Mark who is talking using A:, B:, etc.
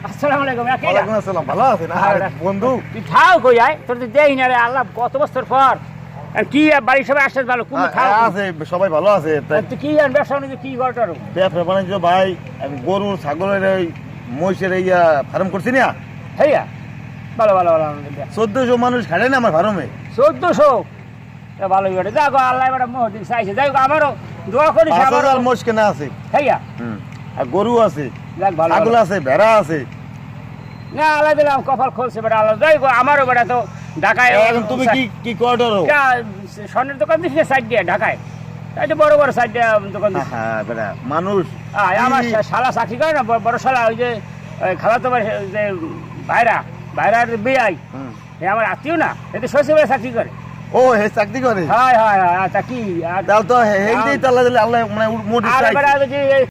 A: আসসালামু আলাইকুম।
B: ওয়ালাইকুম আসসালাম। ভালো আছেন? আরে বন্ধু,
A: তুই থাও কই আয়, তোর তো দেই না রে আল্লাহ, কত বছর পর। আর কি বাড়ির সবাই আসছে ভালো? কোন থাও
B: আছে সবাই ভালো আছে।
A: তুই কি আন ব্যবসা বাণিজ্য কি করতার?
B: ব্যবসা বাণিজ্য ভাই, আমি গরু ছাগলের এই মহিষের এই ফার্ম করছি না।
A: হেয়া ভালো ভালো ভালো আলহামদুলিল্লাহ।
B: 1400 মানুষ খাটে না আমার ফার্মে।
A: 1400 ভালোই বেটে দেখো আল্লাহ এবার মহদিন চাইছে। যাই হোক আমারও দোয়া করিস।
B: 5000 মোষ কেনা আছে।
A: হেয়া
B: আর গরু আছে,
A: দেখ ভালো
B: ছাগল আছে, ভেড়া আছে।
A: না আল্লাহ দিলাম কপাল খুলছে বেটা আল্লাহ। যাই হোক আমারও বেটা তো ঢাকায়।
B: এখন তুমি কি কি কোয়ার্টার?
A: স্বর্ণের দোকান দিচ্ছে সাইড দিয়ে ঢাকায়, এটা বড় বড় সাইড দিয়ে দোকান দিচ্ছে।
B: হ্যাঁ বেটা মানুষ।
A: আমার শালা চাকরি করে না, বড় শালা, ওই যে খালাতো ভাই যে ভাইরার বিয়াই, আমার আত্মীয় না, এটা শ্বশুর চাকরি করে।
B: ও হে চাকরি করে?
A: হয় হয় হয়। আচ্ছা কি
B: তাহলে তো হেই তাহলে আল্লাহ মানে মোট
A: আর